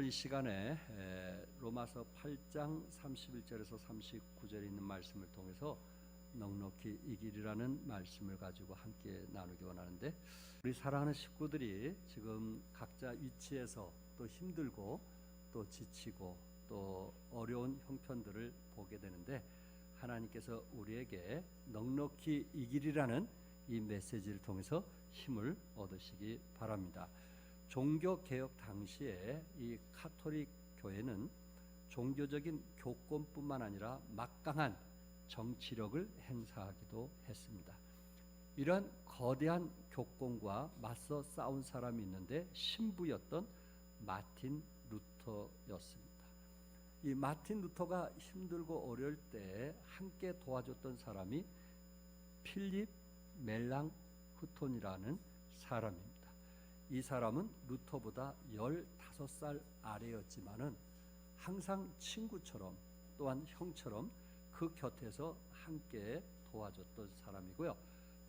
이 시간에 로마서 8장 31절에서 39절에 있는 말씀을 통해서 넉넉히 이기리라는 말씀을 가지고 함께 나누기 원하는데, 우리 사랑하는 식구들이 지금 각자 위치에서 또 힘들고 또 지치고 또 어려운 형편들을 보게 되는데, 하나님께서 우리에게 넉넉히 이기리라는 이 메시지를 통해서 힘을 얻으시기 바랍니다. 종교개혁 당시에 이 카톨릭 교회는 종교적인 교권뿐만 아니라 막강한 정치력을 행사하기도 했습니다. 이러한 거대한 교권과 맞서 싸운 사람이 있는데 신부였던 마틴 루터였습니다. 이 마틴 루터가 힘들고 어려울 때 함께 도와줬던 사람이 필립 멜랑흐톤이라는 사람입니다. 이 사람은 루터보다 15살 아래였지만은 항상 친구처럼 또한 형처럼 그 곁에서 함께 도와줬던 사람이고요.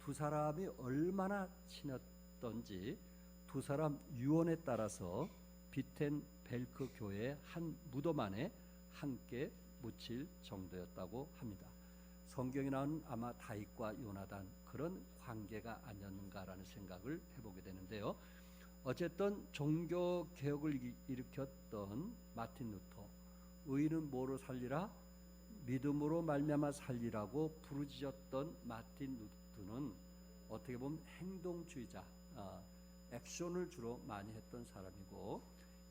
두 사람이 얼마나 친했던지 두 사람 유언에 따라서 비텐벨크 교회의 한 무덤 안에 함께 묻힐 정도였다고 합니다. 성경에 나오는 아마 다윗과 요나단 그런 관계가 아니었는가라는 생각을 해보게 되는데요. 어쨌든 종교 개혁을 일으켰던 마틴 루터, 의인은 뭐로 살리라? 믿음으로 말미암아 살리라고 부르짖었던 마틴 루터는 어떻게 보면 행동주의자, 액션을 주로 많이 했던 사람이고,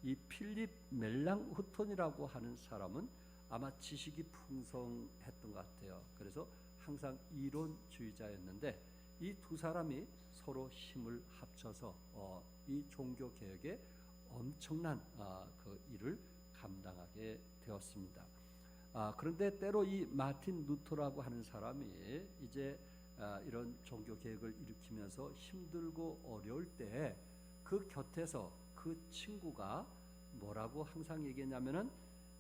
이 필립 멜랑흐톤이라고 하는 사람은 아마 지식이 풍성했던 것 같아요. 그래서 항상 이론주의자였는데, 이 두 사람이 서로 힘을 합쳐서 이 종교 개혁에 엄청난 그 일을 감당하게 되었습니다. 그런데 때로 이 마틴 루터라고 하는 사람이 이제 이런 종교 개혁을 일으키면서 힘들고 어려울 때 그 곁에서 그 친구가 뭐라고 항상 얘기했냐면은,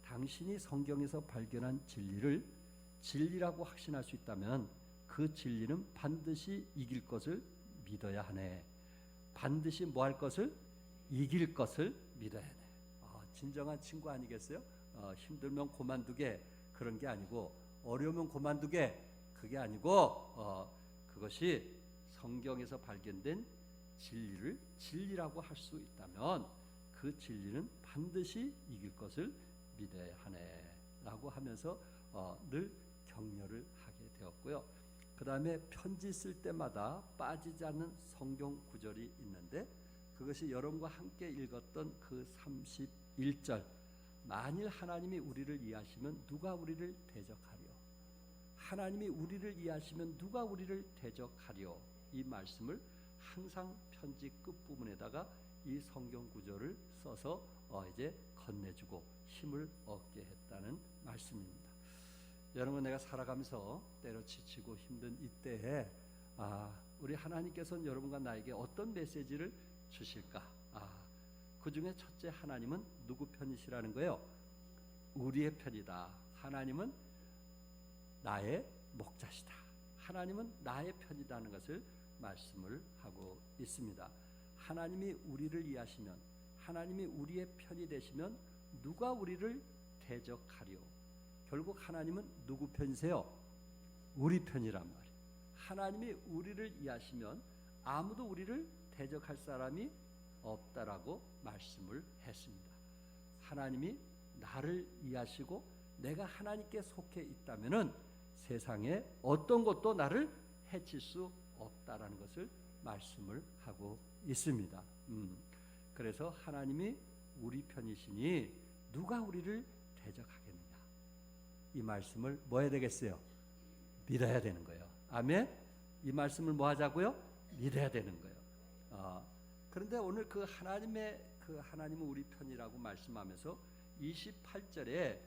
당신이 성경에서 발견한 진리를 진리라고 확신할 수 있다면 그 진리는 반드시 이길 것을 믿어야 하네. 반드시 뭐 할 것을? 이길 것을 믿어야 하네. 진정한 친구 아니겠어요? 힘들면 그만두게 그런 게 아니고, 어려우면 그만두게 그게 아니고, 그것이 성경에서 발견된 진리를 진리라고 할 수 있다면 그 진리는 반드시 이길 것을 믿어야 하네 라고 하면서 늘 격려를 하게 되었고요. 그 다음에 편지 쓸 때마다 빠지지 않는 성경 구절이 있는데, 그것이 여러분과 함께 읽었던 그 31절, 만일 하나님이 우리를 이해하시면 누가 우리를 대적하려? 하나님이 우리를 이해하시면 누가 우리를 대적하려? 이 말씀을 항상 편지 끝부분에다가 이 성경 구절을 써서 이제 건네주고 힘을 얻게 했다는 말씀입니다. 여러분, 내가 살아가면서 때로 지치고 힘든 이때에 우리 하나님께서는 여러분과 나에게 어떤 메시지를 주실까? 그 중에 첫째, 하나님은 누구 편이시라는 거예요? 우리의 편이다. 하나님은 나의 목자시다. 하나님은 나의 편이라는 것을 말씀을 하고 있습니다. 하나님이 우리를 이해하시면, 하나님이 우리의 편이 되시면 누가 우리를 대적하리요? 결국 하나님은 누구 편이세요? 우리 편이란 말이에요. 하나님이 우리를 이해하시면 아무도 우리를 대적할 사람이 없다라고 말씀을 했습니다. 하나님이 나를 이해하시고 내가 하나님께 속해 있다면은 세상에 어떤 것도 나를 해칠 수 없다라는 것을 말씀을 하고 있습니다. 그래서 하나님이 우리 편이시니 누가 우리를 대적하겠느냐? 이 말씀을 뭐 해야 되겠어요? 믿어야 되는 거예요. 아멘. 이 말씀을 뭐 하자고요? 믿어야 되는 거예요. 그런데 오늘 그 하나님은 우리 편이라고 말씀하면서 28절에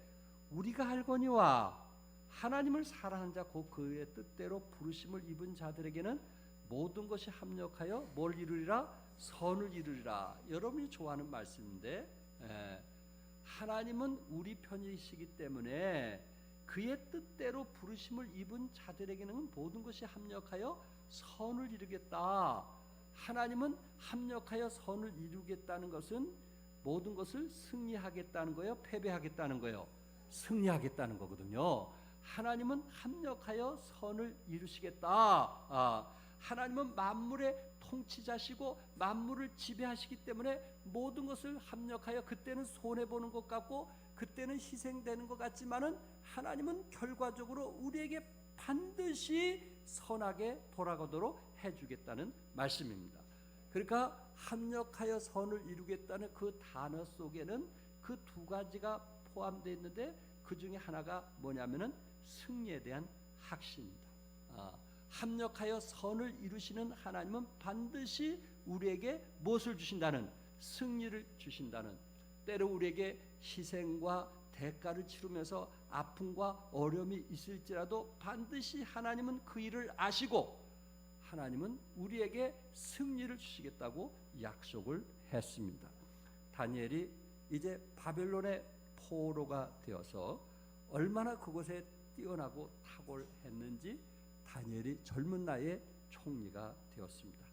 우리가 알거니와 하나님을 사랑하는 자 곧 그의 뜻대로 부르심을 입은 자들에게는 모든 것이 합력하여 뭘 이루리라? 선을 이루리라. 여러분이 좋아하는 말씀인데, 하나님은 우리 편이시기 때문에 그의 뜻대로 부르심을 입은 자들에게는 모든 것이 합력하여 선을 이루겠다. 하나님은 합력하여 선을 이루겠다는 것은 모든 것을 승리하겠다는 거예요? 패배하겠다는 거예요? 승리하겠다는 거거든요. 하나님은 합력하여 선을 이루시겠다. 하나님은 만물의 통치자시고 만물을 지배하시기 때문에 모든 것을 합력하여, 그때는 손해보는 것 같고 그때는 희생되는 것 같지만은 하나님은 결과적으로 우리에게 반드시 선하게 돌아가도록 해주겠다는 말씀입니다. 그러니까 합력하여 선을 이루겠다는 그 단어 속에는 그 두 가지가 포함되어 있는데, 그 중에 하나가 뭐냐면은 승리에 대한 확신입니다. 합력하여 선을 이루시는 하나님은 반드시 우리에게 무엇을 주신다는? 승리를 주신다는, 때로 우리에게 희생과 대가를 치르면서 아픔과 어려움이 있을지라도 반드시 하나님은 그 일을 아시고 하나님은 우리에게 승리를 주시겠다고 약속을 했습니다. 다니엘이 이제 바벨론의 포로가 되어서 얼마나 그곳에 뛰어나고 탁월했는지 다니엘이 젊은 나이에 총리가 되었습니다.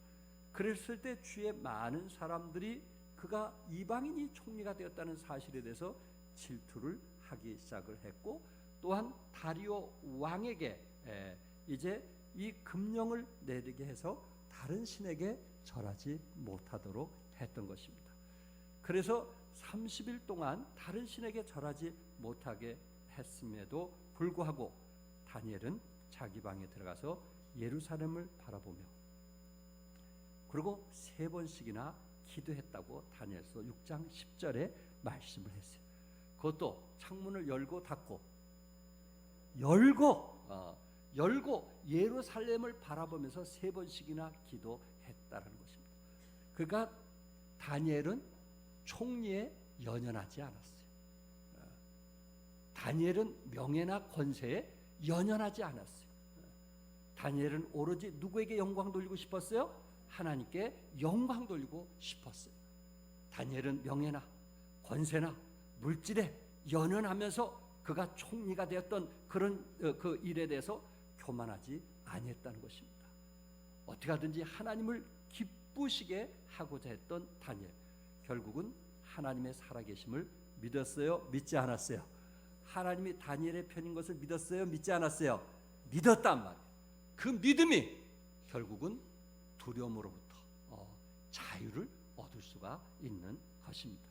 그랬을 때 주위에 많은 사람들이 그가 이방인이 총리가 되었다는 사실에 대해서 질투를 하기 시작을 했고, 또한 다리오 왕에게 이제 이 금령을 내리게 해서 다른 신에게 절하지 못하도록 했던 것입니다. 그래서 30일 동안 다른 신에게 절하지 못하게 했음에도 불구하고 다니엘은 자기 방에 들어가서 예루살렘을 바라보며 그리고 3번씩이나 기도했다고 다니엘서 6장 10절에 말씀을 했어요. 그것도 창문을 열고 닫고 열고 예루살렘을 바라보면서 3번씩이나 기도했다라는 것입니다. 그러니까 다니엘은 총리에 연연하지 않았어요. 다니엘은 명예나 권세에 연연하지 않았어요. 다니엘은 오로지 누구에게 영광 돌리고 싶었어요? 하나님께 영광 돌리고 싶었어요. 다니엘은 명예나 권세나 물질에 연연하면서 그가 총리가 되었던 그런 그 일에 대해서 교만하지 아니했다는 것입니다. 어떻게 하든지 하나님을 기쁘시게 하고자 했던 다니엘, 결국은 하나님의 살아계심을 믿었어요? 믿지 않았어요? 하나님이 다니엘의 편인 것을 믿었어요? 믿지 않았어요? 믿었단 말이에요. 그 믿음이 결국은 두려움으로부터 자유를 얻을 수가 있는 것입니다.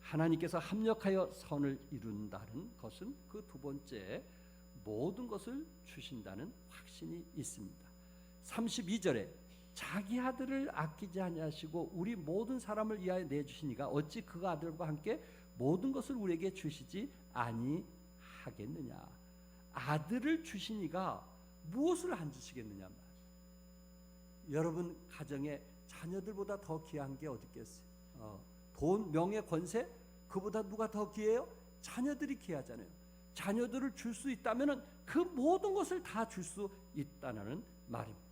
하나님께서 합력하여 선을 이룬다는 것은 그 두 번째, 모든 것을 주신다는 확신이 있습니다. 32절에 자기 아들을 아끼지 아니하시고 우리 모든 사람을 위하여 내주시니가 어찌 그 아들과 함께 모든 것을 우리에게 주시지 아니하겠느냐. 아들을 주시니가 무엇을 안 주시겠느냐 말이에요. 여러분 가정에 자녀들보다 더 귀한 게 어디 있겠어요? 돈, 명예, 권세, 그보다 누가 더 귀해요? 자녀들이 귀하잖아요. 자녀들을 줄 수 있다면 그 모든 것을 다 줄 수 있다는 말입니다.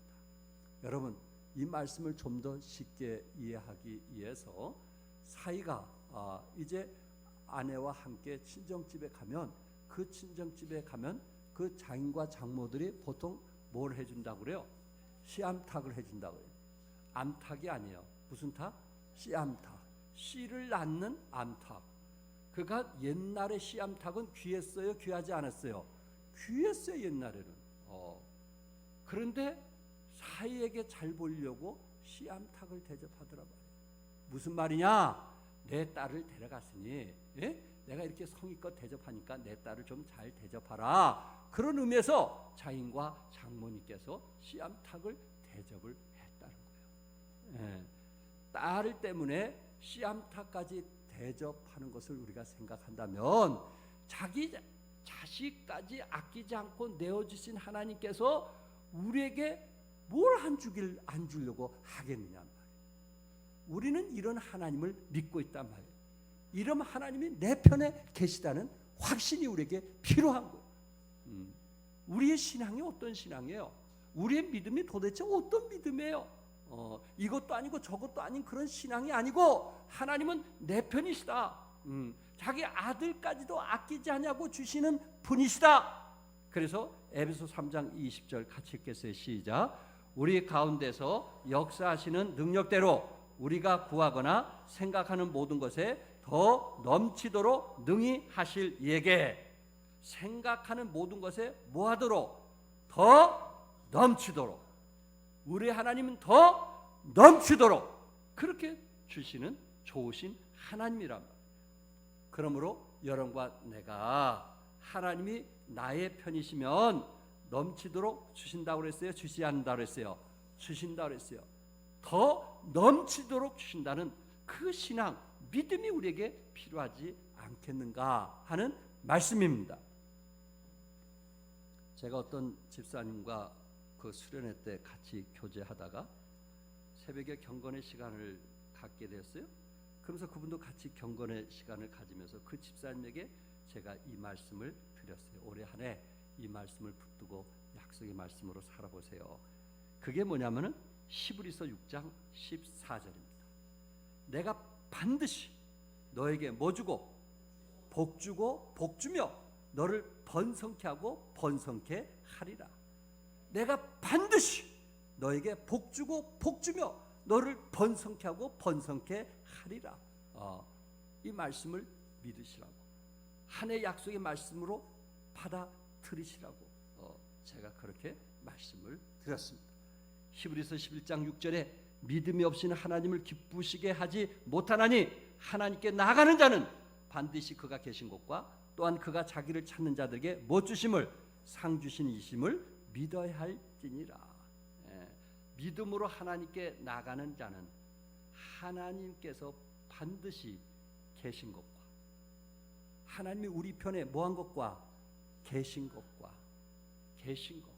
여러분, 이 말씀을 좀 더 쉽게 이해하기 위해서 사이가 이제 아내와 함께 친정집에 가면 그 친정집에 가면 그 장인과 장모들이 보통 뭘 해준다고 그래요? 씨암탉을 해준다고 해요. 암탉이 아니에요. 무슨 탉? 씨암탉. 씨를 낳는 암탉. 그러니까 옛날에 씨암탉은 귀했어요? 귀하지 않았어요? 귀했어요 옛날에는. 그런데 사이에게 잘 보이려고 씨암탉을 대접하더라 말이에요. 무슨 말이냐? 내 딸을 데려갔으니 내가 이렇게 성의껏 대접하니까 내 딸을 좀 잘 대접하라. 그런 의미에서 자인과 장모님께서 씨암탉을 대접을 했다는 거예요. 딸 때문에 씨암탉까지 대접하는 것을 우리가 생각한다면 자기 자식까지 아끼지 않고 내어주신 하나님께서 우리에게 뭘 안 주려고 하겠느냐 말이에요. 우리는 이런 하나님을 믿고 있단 말이에요. 이런 하나님이 내 편에 계시다는 확신이 우리에게 필요한 거예요. 우리의 신앙이 어떤 신앙이에요? 우리의 믿음이 도대체 어떤 믿음이에요? 이것도 아니고 저것도 아닌 그런 신앙이 아니고 하나님은 내 편이시다. 자기 아들까지도 아끼지 않냐고 주시는 분이시다. 그래서 에베소 3장 20절 같이 읽겠어요. 시작. 우리 가운데서 역사하시는 능력대로 우리가 구하거나 생각하는 모든 것에 더 넘치도록 능히 하실 이에게 생각하는 모든 것에 뭐하도록 더 넘치도록 우리 하나님은 더 넘치도록 그렇게 주시는 좋으신 하나님이란 말이에요. 그러므로 여러분과 내가 하나님이 나의 편이시면 넘치도록 주신다고 그랬어요? 주시지 않는다고 그랬어요? 주신다고 그랬어요. 더 넘치도록 주신다는 그 신앙, 믿음이 우리에게 필요하지 않겠는가 하는 말씀입니다. 제가 어떤 집사님과 그 수련회 때 같이 교제하다가 새벽에 경건의 시간을 갖게 되었어요. 그러면서 그분도 같이 경건의 시간을 가지면서 그 집사님에게 제가 이 말씀을 드렸어요. 올해 한 해 이 말씀을 붙들고 약속의 말씀으로 살아보세요. 그게 뭐냐면은 히브리서 6장 14절입니다. 내가 반드시 너에게 뭐 주고 복 주고 복 주며 너를 번성케 하고 번성케 하리라. 내가 반드시 너에게 복 주고 복 주며 너를 번성케 하고 번성케 하리라. 이 말씀을 믿으시라고, 한 해 약속의 말씀으로 받아들이시라고 제가 그렇게 말씀을 드렸습니다. 히브리서 11장 6절에 믿음이 없이는 하나님을 기쁘시게 하지 못하나니 하나님께 나아가는 자는 반드시 그가 계신 곳과 또한 그가 자기를 찾는 자들에게 못 주심을 상 주신 이심을 믿어야 할지니라. 믿음으로 하나님께 나가는 자는 하나님께서 반드시 계신 것과 하나님이 우리 편에 뭐한 것과 계신 것과 계신 것,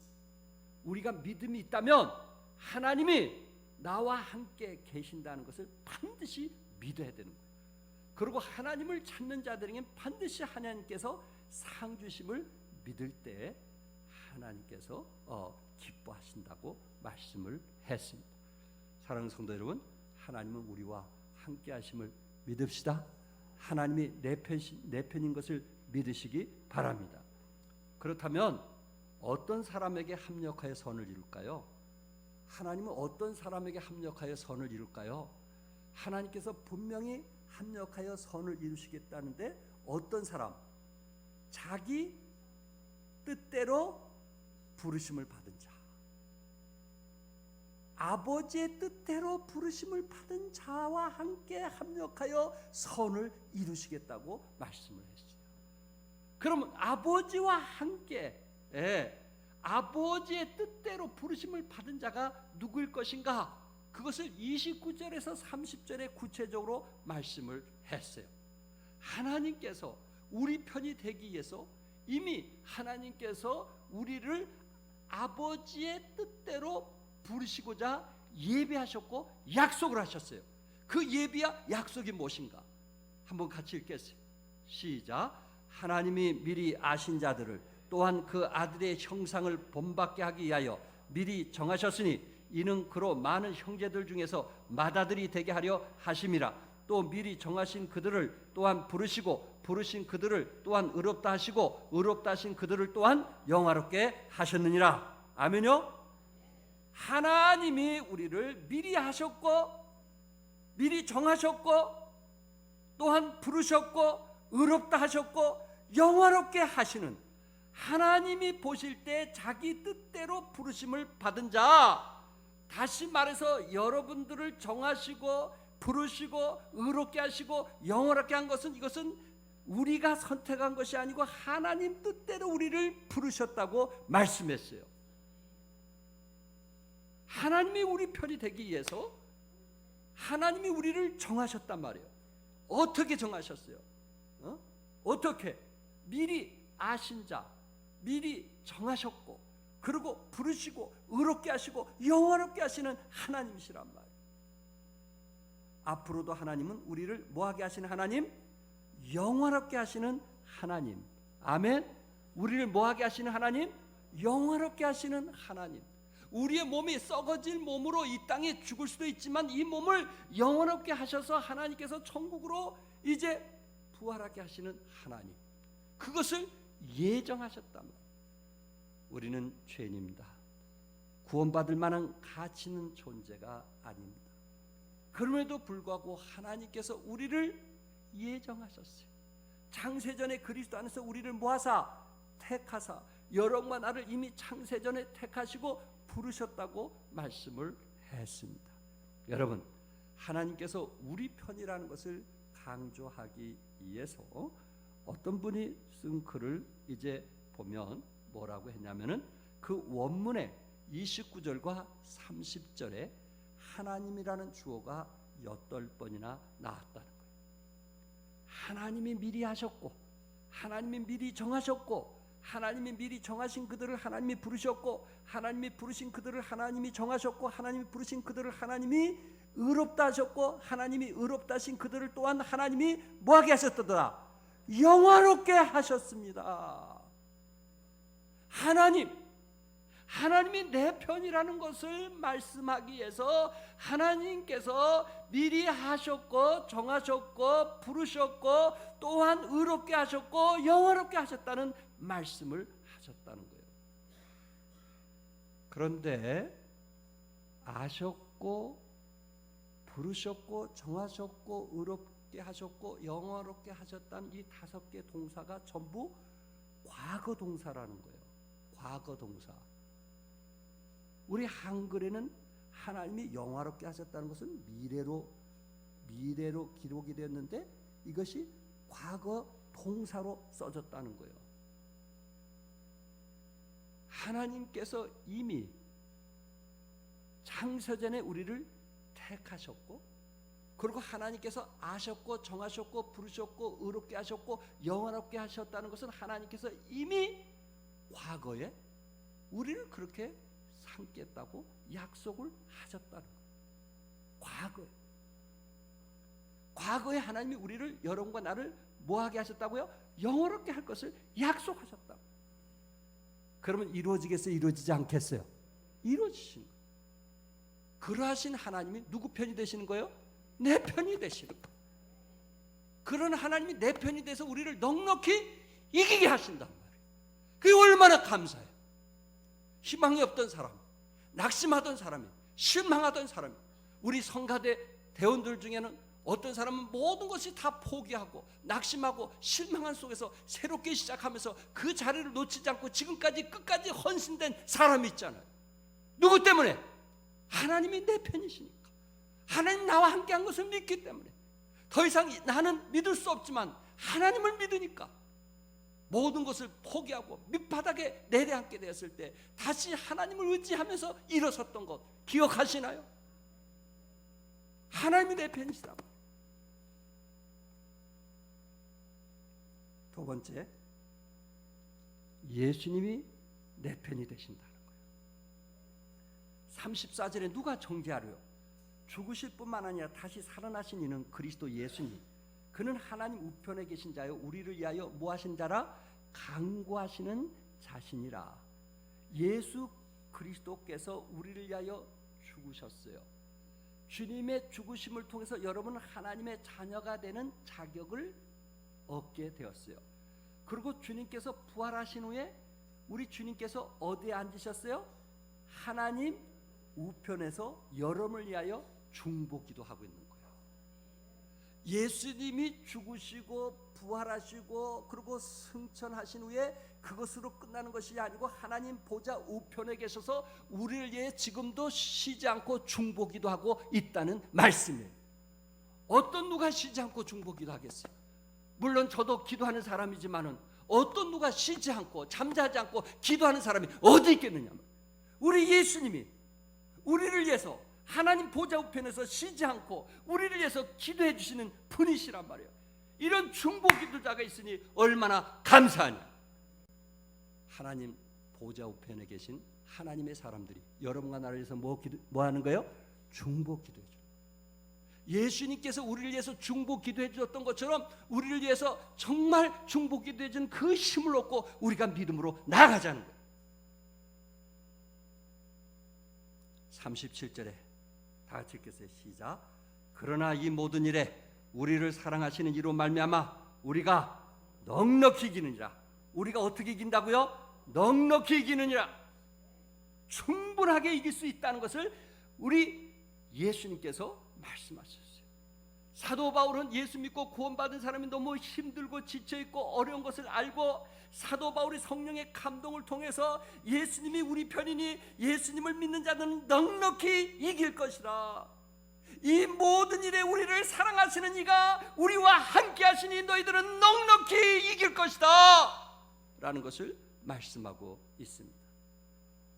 우리가 믿음이 있다면 하나님이 나와 함께 계신다는 것을 반드시 믿어야 되는 거예요. 그리고 하나님을 찾는 자들에게 반드시 하나님께서 상 주심을 믿을 때 하나님께서 기뻐하신다고 말씀을 했습니다. 사랑하는 성도 여러분, 하나님은 우리와 함께 하심을 믿읍시다. 하나님이 내 편인 것을 믿으시기 바랍니다. 그렇다면 어떤 사람에게 합력하여 선을 이룰까요? 하나님은 어떤 사람에게 합력하여 선을 이룰까요? 하나님께서 분명히 합력하여 선을 이루시겠다는데 어떤 사람? 자기 뜻대로 부르심을 받은 자, 아버지의 뜻대로 부르심을 받은 자와 함께 합력하여 선을 이루시겠다고 말씀을 했어요. 그러면 아버지와 함께 아버지의 뜻대로 부르심을 받은 자가 누구일 것인가? 그것을 29절에서 30절에 구체적으로 말씀을 했어요. 하나님께서 우리 편이 되기 위해서 이미 하나님께서 우리를 아버지의 뜻대로 부르시고자 예비하셨고 약속을 하셨어요. 그 예비와 약속이 무엇인가? 한번 같이 읽겠어요. 시작. 하나님이 미리 아신 자들을 또한 그 아들의 형상을 본받게 하기 위하여 미리 정하셨으니 이는 그로 많은 형제들 중에서 맏아들이 되게 하려 하심이라. 또 미리 정하신 그들을 또한 부르시고 부르신 그들을 또한 의롭다 하시고 의롭다 하신 그들을 또한 영화롭게 하셨느니라. 아멘요. 하나님이 우리를 미리 하셨고 미리 정하셨고 또한 부르셨고 의롭다 하셨고 영화롭게 하시는, 하나님이 보실 때 자기 뜻대로 부르심을 받은 자, 다시 말해서 여러분들을 정하시고 부르시고 의롭게 하시고 영원하게 한 것은, 이것은 우리가 선택한 것이 아니고 하나님 뜻대로 우리를 부르셨다고 말씀했어요. 하나님이 우리 편이 되기 위해서 하나님이 우리를 정하셨단 말이에요. 어떻게 정하셨어요? 어떻게? 미리 아신 자, 미리 정하셨고 그리고 부르시고 의롭게 하시고 영원롭게 하시는 하나님이시란 말이에요. 앞으로도 하나님은 우리를 뭐하게 하시는 하나님? 영원롭게 하시는 하나님. 아멘. 우리를 뭐하게 하시는 하나님? 영원롭게 하시는 하나님. 우리의 몸이 썩어질 몸으로 이 땅에 죽을 수도 있지만 이 몸을 영원롭게 하셔서 하나님께서 천국으로 이제 부활하게 하시는 하나님, 그것을 예정하셨단 말이에요. 우리는 죄인입니다. 구원받을 만한 가치 있는 존재가 아닙니다. 그럼에도 불구하고 하나님께서 우리를 예정하셨어요. 창세전에 그리스도 안에서 우리를 모아사 택하사 여러분과 나를 이미 창세전에 택하시고 부르셨다고 말씀을 했습니다. 여러분, 하나님께서 우리 편이라는 것을 강조하기 위해서 어떤 분이 쓴 글을 이제 보면 뭐라고 했냐면은 그 원문의 29절과 30절에 하나님이라는 주어가 8번이나 나왔다는 거예요. 하나님이 미리 하셨고, 하나님이 미리 정하셨고, 하나님이 미리 정하신 그들을 하나님이 부르셨고, 하나님이 부르신 그들을 하나님이 정하셨고, 하나님이 부르신 그들을 하나님이 의롭다 하셨고, 하나님이 의롭다 하신 그들을 또한 하나님이 뭐하게 하셨더라? 영화롭게 하셨습니다. 하나님이 내 편이라는 것을 말씀하기 위해서 하나님께서 미리 하셨고 정하셨고 부르셨고 또한 의롭게 하셨고 영화롭게 하셨다는 말씀을 하셨다는 거예요. 그런데 아셨고 부르셨고 정하셨고 의롭게 하셨고 영화롭게 하셨다는 이 5개 동사가 전부 과거 동사라는 거예요. 과거 동사. 우리 한글에는 하나님이 영화롭게 하셨다는 것은 미래로 기록이 되었는데 이것이 과거 동사로 써졌다는 거예요. 하나님께서 이미 창세전에 우리를 택하셨고, 그리고 하나님께서 아셨고 정하셨고 부르셨고 의롭게 하셨고 영화롭게 하셨다는 것은 하나님께서 이미 과거에 우리를 그렇게 삼겠다고 약속을 하셨다는 거예요. 과거에 하나님이 우리를, 여러분과 나를 뭐하게 하셨다고요? 영화롭게 할 것을 약속하셨다. 그러면 이루어지겠어요? 이루어지지 않겠어요? 이루어지신 거예요. 그러하신 하나님이 누구 편이 되시는 거예요? 내 편이 되시는 거예요. 그런 하나님이 내 편이 돼서 우리를 넉넉히 이기게 하신단 말이에요. 그게 얼마나 감사해요. 희망이 없던 사람, 낙심하던 사람이, 실망하던 사람이, 우리 성가대 대원들 중에는 어떤 사람은 모든 것이 다 포기하고 낙심하고 실망한 속에서 새롭게 시작하면서 그 자리를 놓치지 않고 지금까지 끝까지 헌신된 사람이 있잖아요. 누구 때문에? 하나님이 내 편이시니까. 하나님 나와 함께한 것을 믿기 때문에. 더 이상 나는 믿을 수 없지만 하나님을 믿으니까 모든 것을 포기하고 밑바닥에 내려앉게 되었을 때 다시 하나님을 의지하면서 일어섰던 것 기억하시나요? 하나님이 내 편이시라고. 두 번째, 예수님이 내 편이 되신다는 거예요. 34절에 누가 정죄하려요? 죽으실 뿐만 아니라 다시 살아나신 이는 그리스도 예수님, 그는 하나님 우편에 계신 자요 우리를 위하여 뭐하신 자라? 간구하시는 자신이라. 예수 그리스도께서 우리를 위하여 죽으셨어요. 주님의 죽으심을 통해서 여러분은 하나님의 자녀가 되는 자격을 얻게 되었어요. 그리고 주님께서 부활하신 후에 우리 주님께서 어디에 앉으셨어요? 하나님 우편에서 여러분을 위하여 중보기도 하고 있는 거예요. 예수님이 죽으시고 부활하시고 그리고 승천하신 후에 그것으로 끝나는 것이 아니고 하나님 보좌 우편에 계셔서 우리를 위해 지금도 쉬지 않고 중보기도 하고 있다는 말씀이에요. 어떤 누가 쉬지 않고 중보기도 하겠어요? 물론 저도 기도하는 사람이지만은 어떤 누가 쉬지 않고 잠자지 않고 기도하는 사람이 어디 있겠느냐. 우리 예수님이 우리를 위해서 하나님 보좌 우편에서 쉬지 않고 우리를 위해서 기도해 주시는 분이시란 말이에요. 이런 중보 기도자가 있으니 얼마나 감사하냐. 하나님 보좌 우편에 계신 하나님의 사람들이 여러분과 나를 위해서 뭐 하는 거예요? 중보 기도해 주는 거예요. 예수님께서 우리를 위해서 중보 기도해 주셨던 것처럼 우리를 위해서 정말 중보 기도해 주는 그 힘을 얻고 우리가 믿음으로 나아가자는 거예요. 37절에 다 같이 읽겠어요. 시작. 그러나 이 모든 일에 우리를 사랑하시는 이로 말미암아 우리가 넉넉히 이기느니라. 우리가 어떻게 이긴다고요? 넉넉히 이기느니라. 충분하게 이길 수 있다는 것을 우리 예수님께서 말씀하셨어요. 사도 바울은 예수 믿고 구원받은 사람이 너무 힘들고 지쳐있고 어려운 것을 알고 사도 바울이 성령의 감동을 통해서 예수님이 우리 편이니 예수님을 믿는 자는 넉넉히 이길 것이라. 이 모든 일에 우리를 사랑하시는 이가 우리와 함께 하시니 너희들은 넉넉히 이길 것이다 라는 것을 말씀하고 있습니다.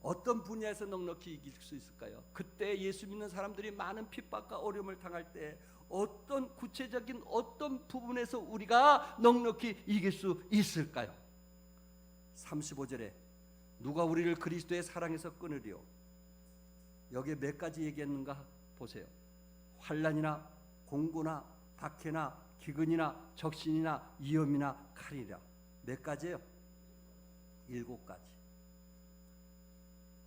어떤 분야에서 넉넉히 이길 수 있을까요? 그때 예수 믿는 사람들이 많은 핍박과 어려움을 당할 때 어떤 구체적인 어떤 부분에서 우리가 넉넉히 이길 수 있을까요? 35절에 누가 우리를 그리스도의 사랑에서 끊으리요? 여기에 몇 가지 얘기했는가 보세요. 환난이나 공고나 박해나 기근이나 적신이나 위험이나 칼이라. 몇 가지예요? 7가지.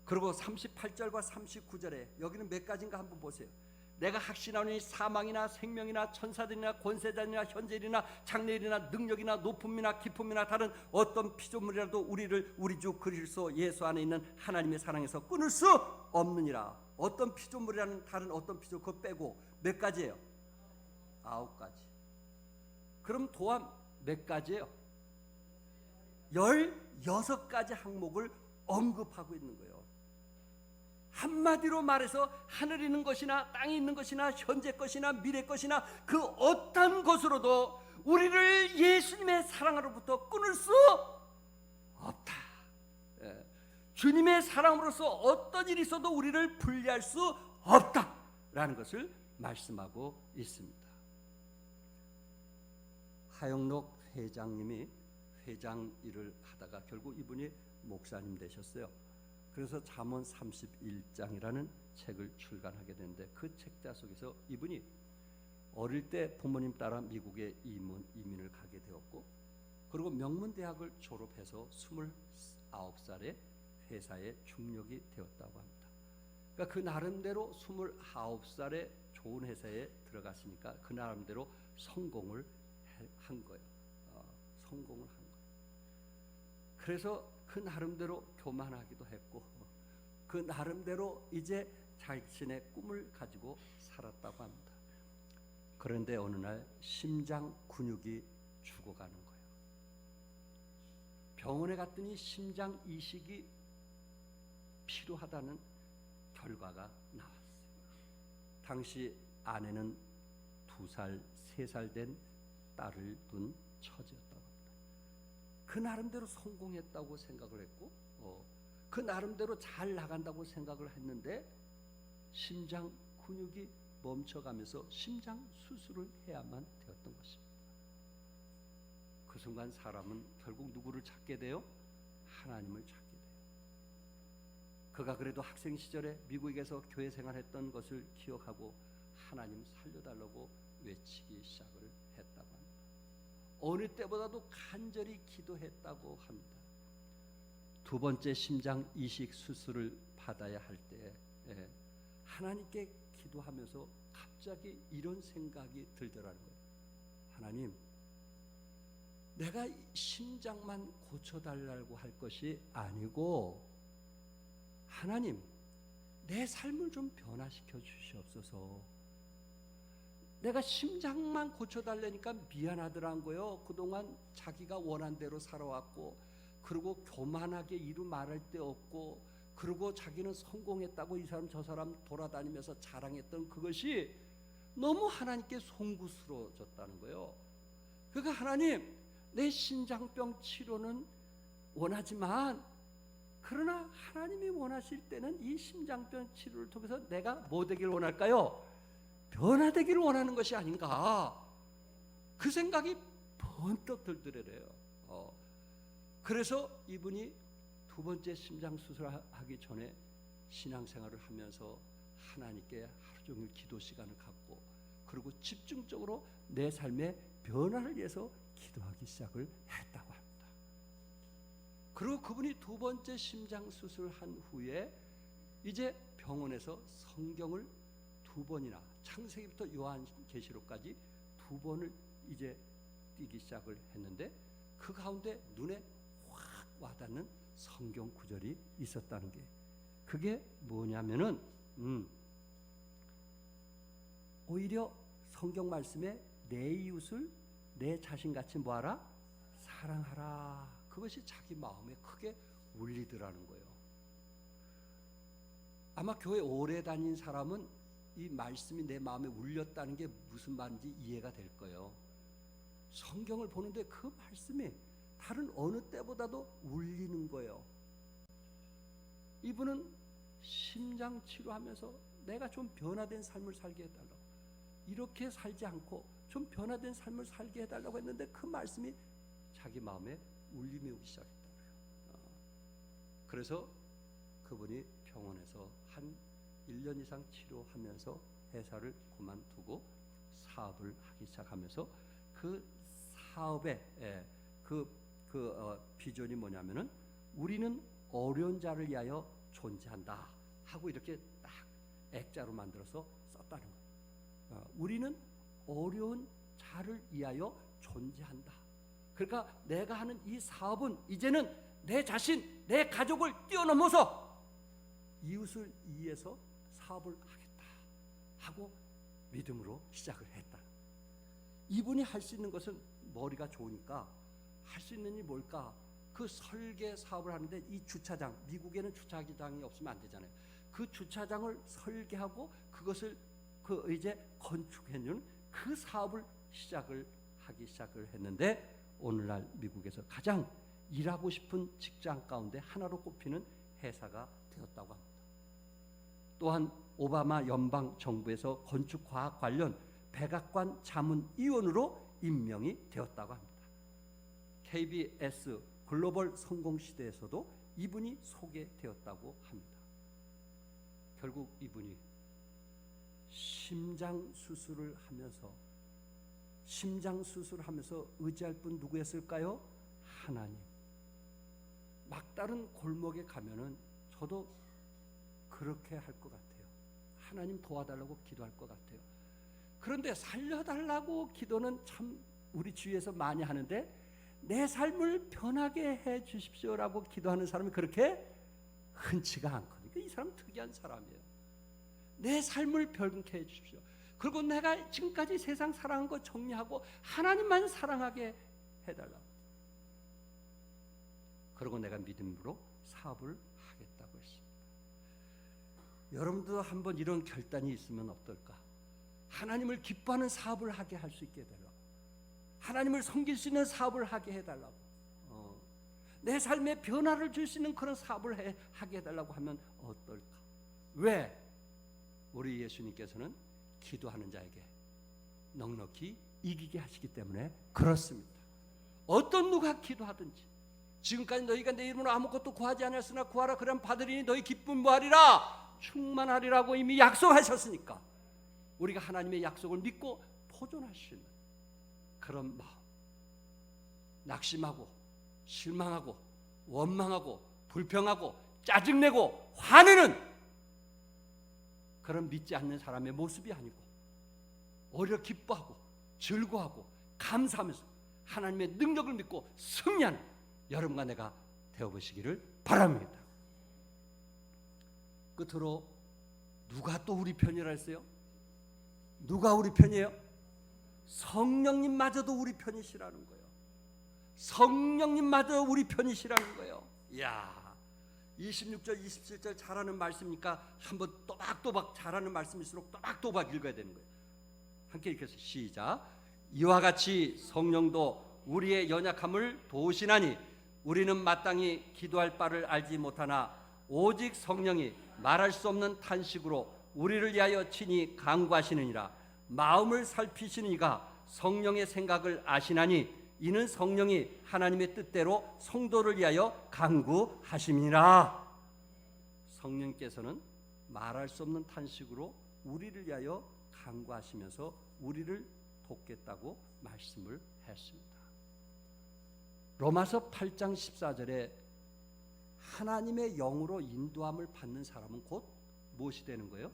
그리고 38절과 39절에 여기는 몇 가지인가 한번 보세요. 내가 확신하노니 사망이나 생명이나 천사들이나 권세자들이나 현재일이나 장래일이나 능력이나 높음이나 깊음이나 다른 어떤 피조물이라도 우리를 우리 주 그리스도 예수 안에 있는 하나님의 사랑에서 끊을 수 없느니라. 어떤 피조물이라는 다른 어떤 피조물 그거 빼고 몇 가지예요? 9가지. 그럼 또한 몇 가지예요? 16가지 항목을 언급하고 있는 거예요. 한마디로 말해서 하늘에 있는 것이나 땅에 있는 것이나 현재 것이나 미래 것이나 그 어떤 것으로도 우리를 예수님의 사랑으로부터 끊을 수 없다. 주님의 사랑으로서 어떤 일이 있어도 우리를 분리할 수 없다라는 것을 말씀하고 있습니다. 하영록 회장님이 회장 일을 하다가 결국 이분이 목사님 되셨어요. 그래서 잠언 31장이라는 책을 출간하게 되는데 그 책자 속에서 이분이 어릴 때 부모님 따라 미국에 이민을 가게 되었고 그리고 명문대학을 졸업해서 29살에 회사에 중력이 되었다고 합니다. 그러니까 그 나름대로 29살에 좋은 회사에 들어갔으니까 그 나름대로 성공을 한 거예요. 성공을 한 거예요. 그래서 그 나름대로 교만하기도 했고 그 나름대로 이제 자신의 꿈을 가지고 살았다고 합니다. 그런데 어느 날 심장 근육이 죽어가는 거예요. 병원에 갔더니 심장 이식이 필요하다는 결과가 나왔어요. 당시 아내는 2살, 3살 된 딸을 둔 처지였다고 합니다. 그 나름대로 성공했다고 생각을 했고 그 나름대로 잘 나간다고 생각을 했는데 심장 근육이 멈춰가면서 심장 수술을 해야만 되었던 것입니다. 그 순간 사람은 결국 누구를 찾게 돼요? 하나님을 찾게 돼요. 그가 그래도 학생 시절에 미국에서 교회 생활했던 것을 기억하고 하나님 살려달라고 외치기 시작을 했다고 합니다. 어느 때보다도 간절히 기도했다고 합니다. 2번째 심장 이식 수술을 받아야 할 때 하나님께 기도하면서 갑자기 이런 생각이 들더라는 거예요. 하나님, 내가 심장만 고쳐달라고 할 것이 아니고 하나님, 내 삶을 좀 변화시켜 주시옵소서. 내가 심장만 고쳐달라니까 미안하더란 거예요. 그동안 자기가 원한 대로 살아왔고 그리고 교만하게 이루 말할 데 없고 그리고 자기는 성공했다고 이 사람 저 사람 돌아다니면서 자랑했던 그것이 너무 하나님께 송구스러워졌다는 거예요. 그러니까 하나님, 내 심장병 치료는 원하지만 그러나 하나님이 원하실 때는 이 심장병 치료를 통해서 내가 뭐 되기를 원할까요? 변화되기를 원하는 것이 아닌가, 그 생각이 번뜩 들더래요. 그래서 이분이 2번째 심장 수술하기 전에 신앙생활을 하면서 하나님께 하루 종일 기도 시간을 갖고 그리고 집중적으로 내 삶의 변화를 위해서 기도하기 시작을 했다고 합니다. 그리고 그분이 2번째 심장 수술한 후에 이제 병원에서 성경을 2번이나 창세기부터 요한계시록까지 2번을 이제 띄기 시작을 했는데 그 가운데 눈에 확 와닿는 성경 구절이 있었다는 게, 그게 뭐냐면은 오히려 성경 말씀에 내 이웃을 내 자신같이 뭐하라? 사랑하라. 그것이 자기 마음에 크게 울리더라는 거예요. 아마 교회 오래 다닌 사람은 이 말씀이 내 마음에 울렸다는 게 무슨 말인지 이해가 될 거예요. 성경을 보는데 그 말씀이 다른 어느 때보다도 울리는 거예요. 이분은 심장 치료하면서 내가 좀 변화된 삶을 살게 해달라고, 이렇게 살지 않고 좀 변화된 삶을 살게 해달라고 했는데 그 말씀이 자기 마음에 울림이 오기 시작했다고요. 그래서 그분이 병원에서 한 1년 이상 치료하면서 회사를 그만두고 사업을 하기 시작하면서 그 사업의 비전이 뭐냐면은 우리는 어려운 자를 위하여 존재한다 하고 이렇게 딱 액자로 만들어서 썼다는 거예요. 우리는 어려운 자를 위하여 존재한다. 그러니까 내가 하는 이 사업은 이제는 내 자신, 내 가족을 뛰어넘어서 이웃을 위해서 사업을 하겠다 하고 믿음으로 시작을 했다. 이분이 할 수 있는 것은 머리가 좋으니까 할 수 있는 일이 뭘까? 그 설계 사업을 하는데 이 주차장, 미국에는 주차장이 없으면 안 되잖아요. 그 주차장을 설계하고 그것을 이제 건축해주는 그 사업을 시작을 했는데 오늘날 미국에서 가장 일하고 싶은 직장 가운데 하나로 꼽히는 회사가 되었다고 합니다. 또한 오바마 연방 정부에서 건축과학 관련 백악관 자문위원으로 임명이 되었다고 합니다. KBS 글로벌 성공 시대에서도 이분이 소개되었다고 합니다. 결국 이분이 심장 수술을 하면서 의지할 분 누구였을까요? 하나님. 막다른 골목에 가면은 저도 그렇게 할 것 같아요. 하나님 도와달라고 기도할 것 같아요. 그런데 살려달라고 기도는 참 우리 주위에서 많이 하는데 내 삶을 변하게 해 주십시오라고 기도하는 사람이 그렇게 흔치가 않거든요. 이 사람 특이한 사람이에요. 내 삶을 변케 해 주십시오. 그리고 내가 지금까지 세상 사랑한 거 정리하고 하나님만 사랑하게 해달라고. 그리고 내가 믿음으로 사업을 하겠다고 했습니다. 여러분도 한번 이런 결단이 있으면 어떨까? 하나님을 기뻐하는 사업을 하게 할 수 있게 해달라고. 하나님을 섬길 수 있는 사업을 하게 해달라고. 내 삶에 변화를 줄 수 있는 그런 사업을 하게 해달라고 하면 어떨까? 왜? 우리 예수님께서는 기도하는 자에게 넉넉히 이기게 하시기 때문에 그렇습니다. 어떤 누가 기도하든지 지금까지 너희가 내 이름으로 아무것도 구하지 않았으나 구하라 그러면 받으리니 너희 기쁨 뭐하리라? 충만하리라고 이미 약속하셨으니까 우리가 하나님의 약속을 믿고 포존할 수 있는 그런 마음, 낙심하고 실망하고 원망하고 불평하고 짜증내고 화내는 그런 믿지 않는 사람의 모습이 아니고 오히려 기뻐하고 즐거워하고 감사하면서 하나님의 능력을 믿고 승리하는 여러분과 내가 되어보시기를 바랍니다. 끝으로 누가 또 우리 편이라 했어요? 누가 우리 편이에요? 성령님마저도 우리 편이시라는 거예요. 성령님마저 우리 편이시라는 거예요. 이야, 26절 27절 잘하는 말씀이니까 한번 또박또박 잘하는 말씀일수록 또박또박 읽어야 되는 거예요. 함께 읽겠습니다. 시작. 이와 같이 성령도 우리의 연약함을 도우시나니 우리는 마땅히 기도할 바를 알지 못하나 오직 성령이 말할 수 없는 탄식으로 우리를 위하여 친히 간구하시느니라. 마음을 살피시는 이가 성령의 생각을 아시나니 이는 성령이 하나님의 뜻대로 성도를 위하여 간구하심이니라. 성령께서는 말할 수 없는 탄식으로 우리를 위하여 간구하시면서 우리를 돕겠다고 말씀을 했습니다. 로마서 8장 14절에 하나님의 영으로 인도함을 받는 사람은 곧 무엇이 되는 거예요?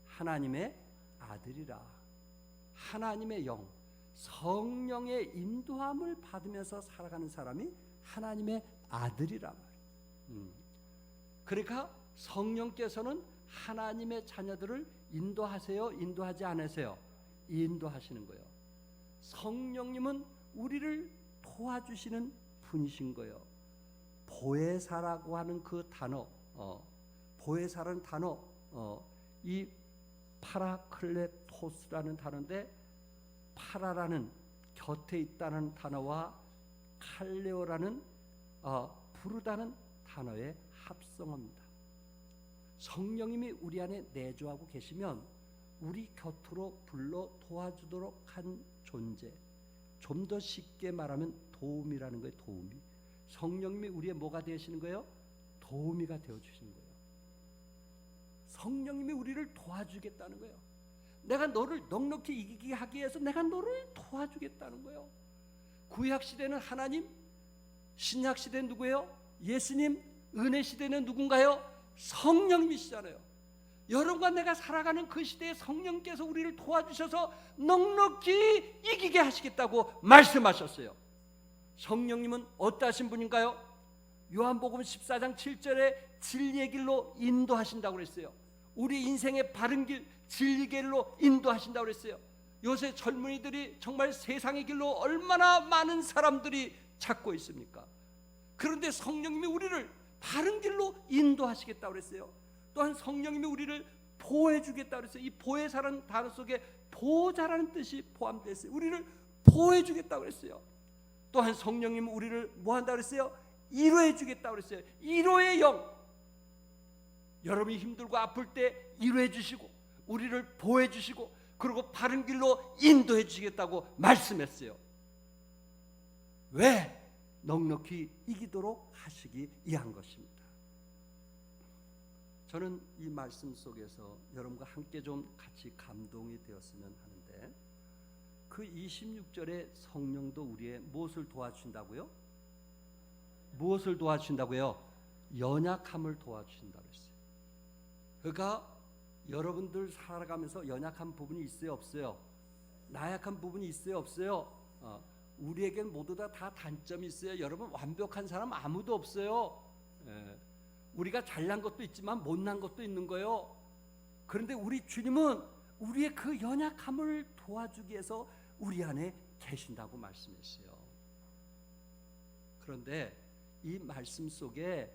하나님의 아들이라. 하나님의 영, 성령의 인도함을 받으면서 살아가는 사람이 하나님의 아들이라 말이에요. 그러니까 성령께서는 하나님의 자녀들을 인도하세요? 인도하지 않으세요? 인도하시는 거예요. 성령님은 우리를 도와주시는 분이신 거예요. 보혜사라고 하는 그 단어, 보혜사라는 단어, 이 파라클레토스라는 단어인데, 파라라는 곁에 있다는 단어와 칼레오라는 부르다는 단어의 합성어입니다. 성령님이 우리 안에 내주하고 계시면 우리 곁으로 불러 도와주도록 한 존재, 좀 더 쉽게 말하면 도움이라는 거예요. 도움이. 성령님이 우리의 뭐가 되시는 거예요? 도우미가 되어주시는 거예요. 성령님이 우리를 도와주겠다는 거예요. 내가 너를 넉넉히 이기게 하기 위해서 내가 너를 도와주겠다는 거예요. 구약시대는 하나님, 신약시대는 누구예요? 예수님. 은혜시대는 누군가요? 성령님이시잖아요. 여러분과 내가 살아가는 그 시대에 성령께서 우리를 도와주셔서 넉넉히 이기게 하시겠다고 말씀하셨어요. 성령님은 어떠하신 분인가요? 요한복음 14장 7절에 진리의 길로 인도하신다고 그랬어요. 우리 인생의 바른 길, 진리의 길로 인도하신다고 그랬어요. 요새 젊은이들이 정말 세상의 길로 얼마나 많은 사람들이 찾고 있습니까? 그런데 성령님이 우리를 바른 길로 인도하시겠다고 그랬어요. 또한 성령님이 우리를 보호해 주겠다고 그랬어요. 이 보혜사라는 단어 속에 보호자라는 뜻이 포함되어 있어요. 우리를 보호해 주겠다고 그랬어요. 또한 성령님은 우리를 뭐 한다고 그랬어요? 위로해 주겠다고 그랬어요. 위로의 영. 여러분이 힘들고 아플 때 위로해 주시고 우리를 보호해 주시고 그리고 바른 길로 인도해 주시겠다고 말씀했어요. 왜? 넉넉히 이기도록 하시기 위한 것입니다. 저는 이 말씀 속에서 여러분과 함께 좀 같이 감동이 되었으면 하는데, 그 26절에 성령도 우리의 무엇을 도와주신다고요? 무엇을 도와주신다고요? 연약함을 도와주신다고 했어요. 그러니까 여러분들 살아가면서 연약한 부분이 있어요, 없어요? 나약한 부분이 있어요, 없어요? 우리에겐 모두 다 단점이 있어요. 여러분, 완벽한 사람 아무도 없어요. 우리가 잘난 것도 있지만 못난 것도 있는 거예요. 그런데 우리 주님은 우리의 그 연약함을 도와주기 위해서 우리 안에 계신다고 말씀했어요. 그런데 이 말씀 속에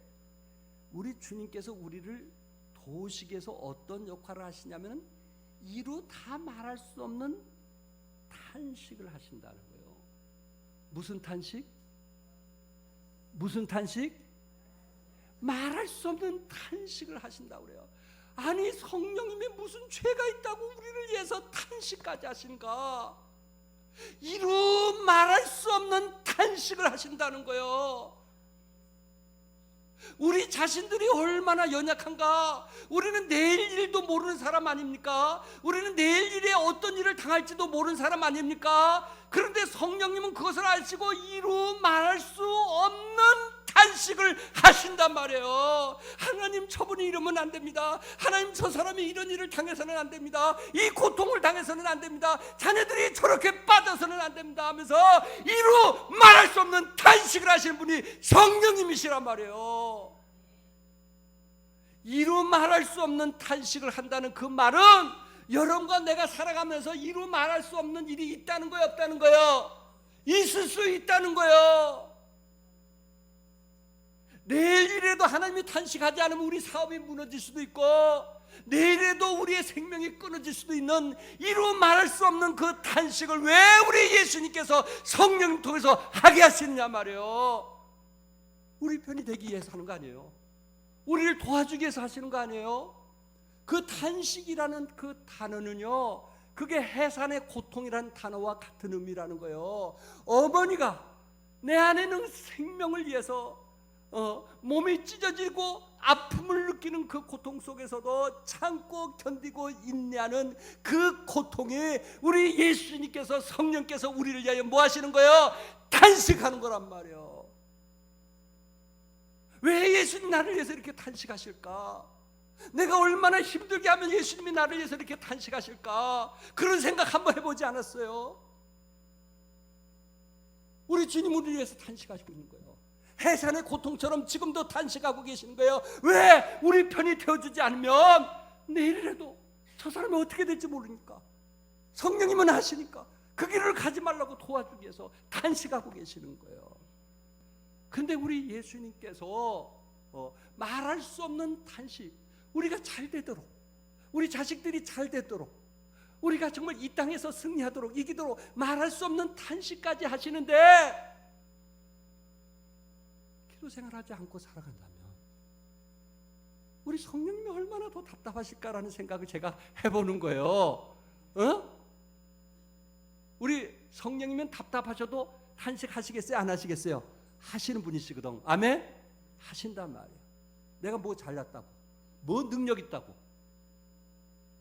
우리 주님께서 우리를 도우시기 위해서 어떤 역할을 하시냐면 이루 다 말할 수 없는 탄식을 하신다는 거예요. 무슨 탄식? 무슨 탄식? 말할 수 없는 탄식을 하신다고 그래요. 아니, 성령님이 무슨 죄가 있다고 우리를 위해서 탄식까지 하신가? 이루 말할 수 없는 탄식을 하신다는 거예요. 우리 자신들이 얼마나 연약한가? 우리는 내일 일도 모르는 사람 아닙니까? 우리는 내일 일에 어떤 일을 당할지도 모르는 사람 아닙니까? 그런데 성령님은 그것을 아시고 이루 말할 수 없는 탄식을 하신단 말이에요. 하나님, 저분이 이러면 안 됩니다. 하나님, 저 사람이 이런 일을 당해서는 안 됩니다. 이 고통을 당해서는 안 됩니다. 자녀들이 저렇게 빠져서는 안 됩니다 하면서 이루 말할 수 없는 탄식을 하시는 분이 성령님이시란 말이에요. 이루 말할 수 없는 탄식을 한다는 그 말은 여러분과 내가 살아가면서 이루 말할 수 없는 일이 있다는 거예요, 없다는 거예요? 있을 수 있다는 거예요. 내일이라도 하나님이 탄식하지 않으면 우리 사업이 무너질 수도 있고, 내일에도 우리의 생명이 끊어질 수도 있는 이루 말할 수 없는 그 탄식을 왜 우리 예수님께서 성령님 통해서 하게 하시느냐 말이에요. 우리 편이 되기 위해서 하는 거 아니에요? 우리를 도와주기 위해서 하시는 거 아니에요? 그 탄식이라는 그 단어는요, 그게 해산의 고통이라는 단어와 같은 의미라는 거예요. 어머니가 내 안에는 생명을 위해서 몸이 찢어지고 아픔을 느끼는 그 고통 속에서도 참고 견디고 인내하는 그 고통이 우리 예수님께서, 성령께서 우리를 위하여 뭐 하시는 거예요? 탄식하는 거란 말이에요. 왜 예수님 나를 위해서 이렇게 탄식하실까? 내가 얼마나 힘들게 하면 예수님이 나를 위해서 이렇게 탄식하실까? 그런 생각 한번 해보지 않았어요? 우리 주님 우리를 위해서 탄식하시고 있는 거예요. 해산의 고통처럼 지금도 탄식하고 계시는 거예요. 왜? 우리 편이 되어주지 않으면 내일이라도 저 사람이 어떻게 될지 모르니까, 성령님은 하시니까 그 길을 가지 말라고 도와주기 위해서 탄식하고 계시는 거예요. 근데 우리 예수님께서 말할 수 없는 탄식, 우리가 잘 되도록, 우리 자식들이 잘 되도록, 우리가 정말 이 땅에서 승리하도록, 이기도록 말할 수 없는 탄식까지 하시는데, 기도 생활하지 않고 살아간다면 우리 성령님이 얼마나 더 답답하실까라는 생각을 제가 해보는 거예요. 우리 성령님은 답답하셔도 탄식하시겠어요? 안 하시겠어요? 하시는 분이시거든. 아멘? 하신단 말이에요. 내가 뭐 잘났다고, 뭐 능력 있다고,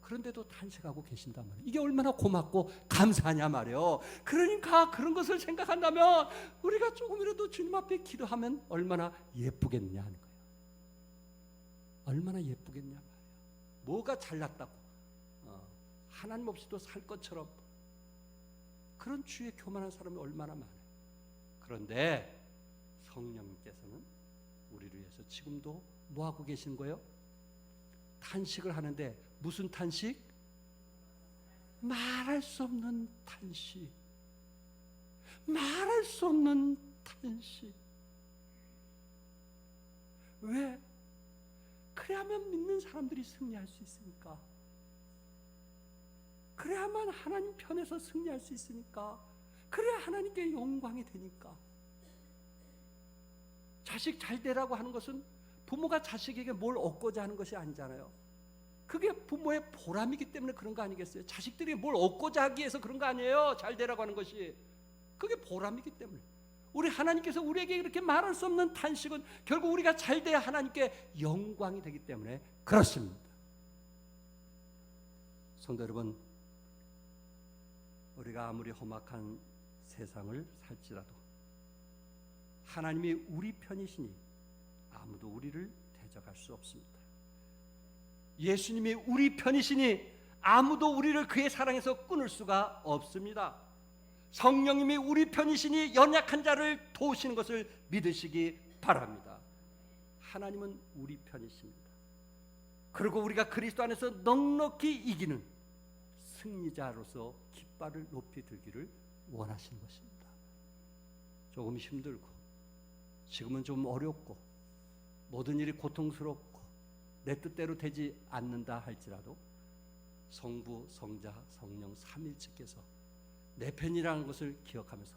그런데도 탄식하고 계신단 말이에요. 이게 얼마나 고맙고 감사하냐 말이에요. 그러니까 그런 것을 생각한다면 우리가 조금이라도 주님 앞에 기도하면 얼마나 예쁘겠느냐 하는 거예요. 얼마나 예쁘겠냐 말이에요. 뭐가 잘났다고, 하나님 없이도 살 것처럼 그런 주의 교만한 사람이 얼마나 많아요. 그런데 성령님께서는 우리를 위해서 지금도 뭐하고 계신 거예요? 탄식을 하는데, 무슨 탄식? 말할 수 없는 탄식. 말할 수 없는 탄식. 왜? 그래야만 믿는 사람들이 승리할 수 있으니까. 그래야만 하나님 편에서 승리할 수 있으니까. 그래야 하나님께 영광이 되니까. 자식 잘 되라고 하는 것은 부모가 자식에게 뭘 얻고자 하는 것이 아니잖아요. 그게 부모의 보람이기 때문에 그런 거 아니겠어요? 자식들이 뭘 얻고자 하기 위해서 그런 거 아니에요. 잘 되라고 하는 것이. 그게 보람이기 때문에. 우리 하나님께서 우리에게 이렇게 말할 수 없는 탄식은 결국 우리가 잘 돼야 하나님께 영광이 되기 때문에 그렇습니다. 성도 여러분, 우리가 아무리 험악한 세상을 살지라도 하나님이 우리 편이시니 아무도 우리를 대적할 수 없습니다. 예수님이 우리 편이시니 아무도 우리를 그의 사랑에서 끊을 수가 없습니다. 성령님이 우리 편이시니 연약한 자를 도우시는 것을 믿으시기 바랍니다. 하나님은 우리 편이십니다. 그리고 우리가 그리스도 안에서 넉넉히 이기는 승리자로서 깃발을 높이 들기를 원하시는 것입니다. 조금 힘들고 지금은 좀 어렵고 모든 일이 고통스럽고 내 뜻대로 되지 않는다 할지라도 성부, 성자, 성령 삼위일체께서 내 편이라는 것을 기억하면서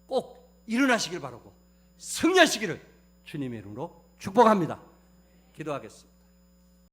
꼭 일어나시길 바라고 승리하시기를 주님의 이름으로 축복합니다. 기도하겠습니다.